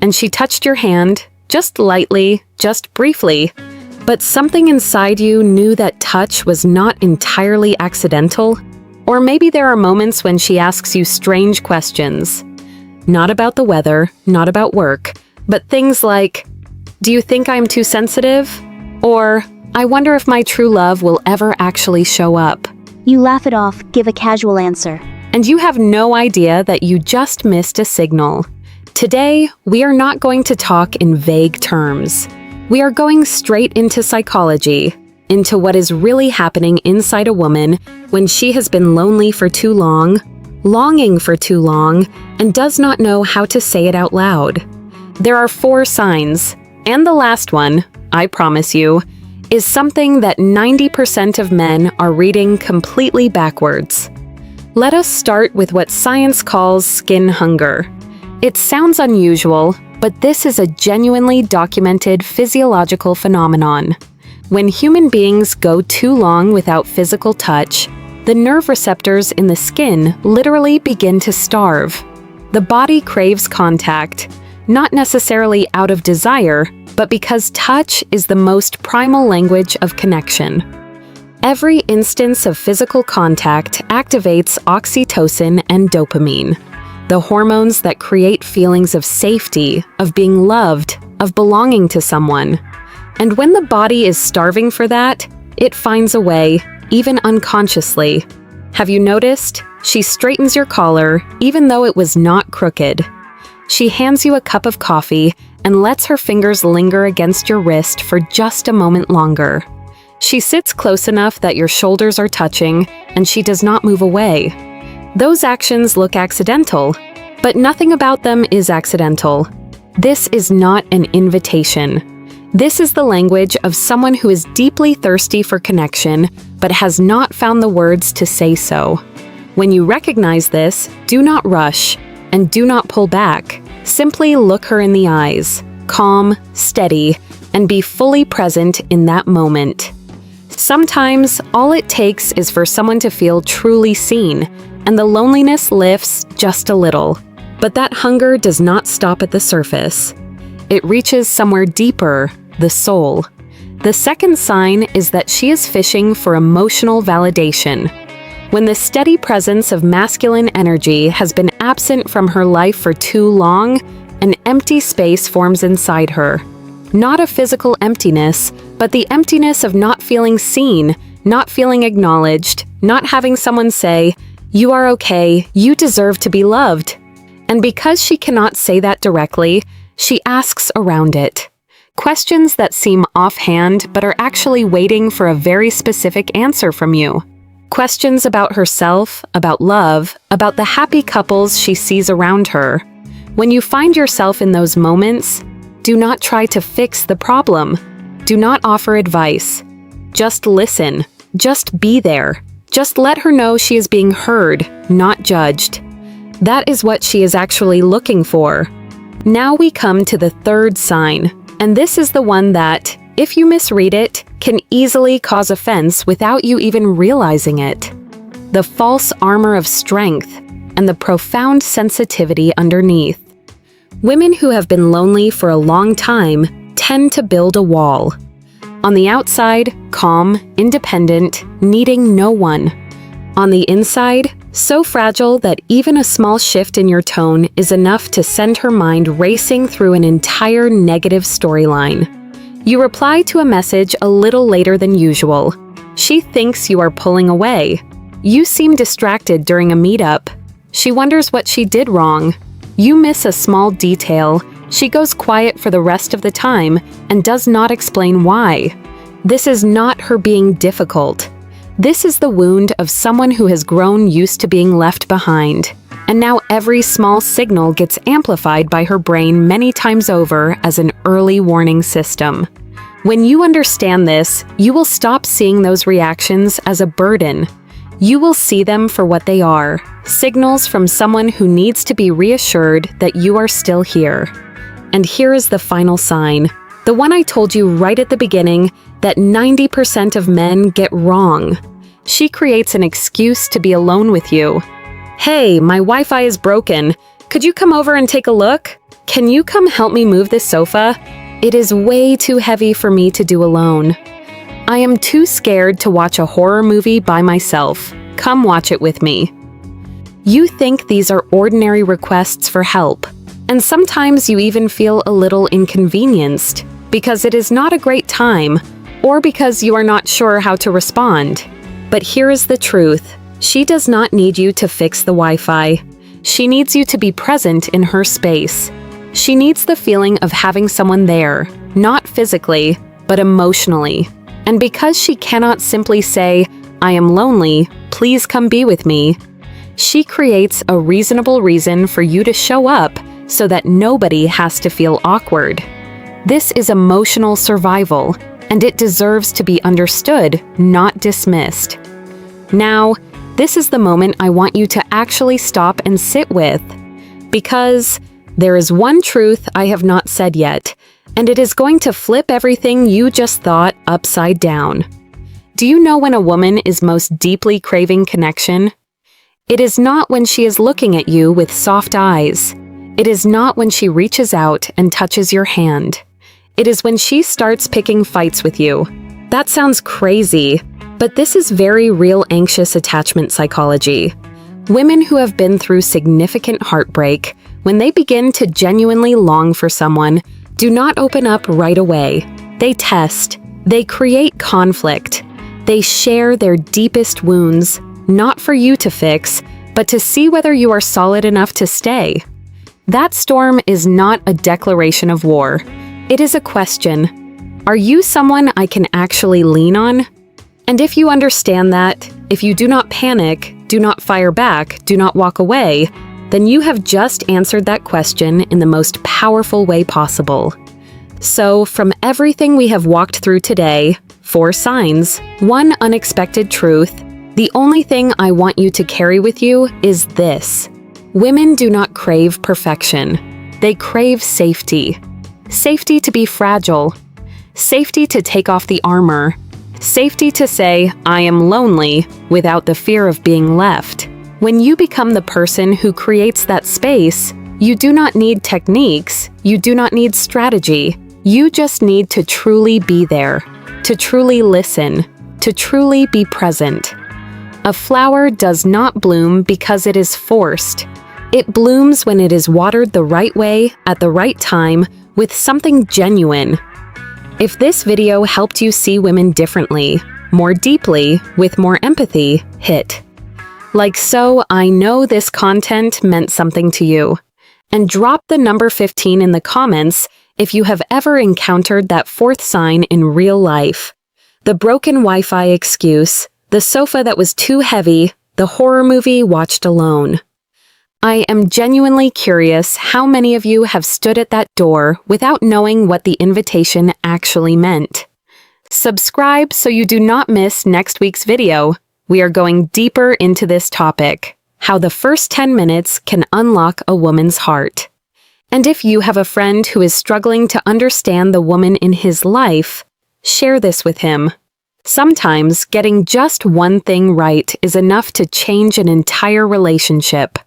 and she touched your hand, just lightly, just briefly, but something inside you knew that touch was not entirely accidental? Or maybe there are moments when she asks you strange questions. Not about the weather, not about work, but things like, "Do you think I'm too sensitive?" Or, "I wonder if my true love will ever actually show up." You laugh it off, give a casual answer. And you have no idea that you just missed a signal. Today, we are not going to talk in vague terms. We are going straight into psychology, into what is really happening inside a woman when she has been lonely for too long, longing for too long, and does not know how to say it out loud. There are 4 signs, and the last one, I promise you, is something that 90% of men are reading completely backwards. Let us start with what science calls skin hunger. It sounds unusual, but this is a genuinely documented physiological phenomenon. When human beings go too long without physical touch, the nerve receptors in the skin literally begin to starve. The body craves contact, not necessarily out of desire, but because touch is the most primal language of connection. Every instance of physical contact activates oxytocin and dopamine, the hormones that create feelings of safety, of being loved, of belonging to someone. And when the body is starving for that, it finds a way, even unconsciously. Have you noticed? She straightens your collar, even though it was not crooked. She hands you a cup of coffee and lets her fingers linger against your wrist for just a moment longer. She sits close enough that your shoulders are touching, and she does not move away. Those actions look accidental, but nothing about them is accidental. This is not an invitation. This is the language of someone who is deeply thirsty for connection, but has not found the words to say so. When you recognize this, do not rush, and do not pull back. Simply look her in the eyes, calm, steady, and be fully present in that moment. Sometimes, all it takes is for someone to feel truly seen, and the loneliness lifts just a little. But that hunger does not stop at the surface. It reaches somewhere deeper, the soul. The second sign is that she is fishing for emotional validation. When the steady presence of masculine energy has been absent from her life for too long, an empty space forms inside her. Not a physical emptiness, but the emptiness of not feeling seen, not feeling acknowledged, not having someone say, "You are okay, you deserve to be loved." And because she cannot say that directly, she asks around it. Questions that seem offhand but are actually waiting for a very specific answer from you. Questions about herself, about love, about the happy couples she sees around her. When you find yourself in those moments, do not try to fix the problem. Do not offer advice. Just listen. Just be there. Just let her know she is being heard, not judged. That is what she is actually looking for. Now we come to the third sign, and this is the one that, if you misread it, can easily cause offense without you even realizing it. The false armor of strength and the profound sensitivity underneath. Women who have been lonely for a long time tend to build a wall. On the outside, calm, independent, needing no one. On the inside, so fragile that even a small shift in your tone is enough to send her mind racing through an entire negative storyline. You reply to a message a little later than usual. She thinks you are pulling away. You seem distracted during a meetup. She wonders what she did wrong. You miss a small detail. She goes quiet for the rest of the time and does not explain why. This is not her being difficult. This is the wound of someone who has grown used to being left behind. And now every small signal gets amplified by her brain many times over as an early warning system. When you understand this, you will stop seeing those reactions as a burden. You will see them for what they are, signals from someone who needs to be reassured that you are still here. And here is the final sign, the one I told you right at the beginning that 90% of men get wrong. She creates an excuse to be alone with you. "Hey, my Wi-Fi is broken. Could you come over and take a look? Can you come help me move this sofa? It is way too heavy for me to do alone. I am too scared to watch a horror movie by myself. Come watch it with me. You think these are ordinary requests for help, and sometimes you even feel a little inconvenienced because it is not a great time or because you are not sure how to respond. But here is the truth. She does not need you to fix the Wi-Fi. She needs you to be present in her space. She needs the feeling of having someone there, not physically, but emotionally. And because she cannot simply say, "I am lonely, please come be with me," she creates a reasonable reason for you to show up so that nobody has to feel awkward. This is emotional survival, and it deserves to be understood, not dismissed. Now, this is the moment I want you to actually stop and sit with, because there is one truth I have not said yet, and it is going to flip everything you just thought upside down. Do you know when a woman is most deeply craving connection? It is not when she is looking at you with soft eyes. It is not when she reaches out and touches your hand. It is when she starts picking fights with you. That sounds crazy, but this is very real anxious attachment psychology. Women who have been through significant heartbreak, when they begin to genuinely long for someone, do not open up right away. They test. They create conflict. They share their deepest wounds, not for you to fix, but to see whether you are solid enough to stay. That storm is not a declaration of war. It is a question. Are you someone I can actually lean on? And if you understand that, if you do not panic, do not fire back, do not walk away, then you have just answered that question in the most powerful way possible. So, from everything we have walked through today, 4 signs, 1 unexpected truth, the only thing I want you to carry with you is this. Women do not crave perfection. They crave safety. Safety to be fragile. Safety to take off the armor. Safety to say, "I am lonely," without the fear of being left. When you become the person who creates that space, you do not need techniques, you do not need strategy, you just need to truly be there, to truly listen, to truly be present. A flower does not bloom because it is forced. It blooms when it is watered the right way, at the right time, with something genuine. If this video helped you see women differently, more deeply, with more empathy, hit like so. I know this content meant something to you. And drop the number 15 in the comments if you have ever encountered that 4th sign in real life. The broken Wi-Fi excuse, the sofa that was too heavy, the horror movie watched alone. I am genuinely curious how many of you have stood at that door without knowing what the invitation actually meant. Subscribe so you do not miss next week's video. We are going deeper into this topic, how the first 10 minutes can unlock a woman's heart. And if you have a friend who is struggling to understand the woman in his life, share this with him. Sometimes getting just one thing right is enough to change an entire relationship.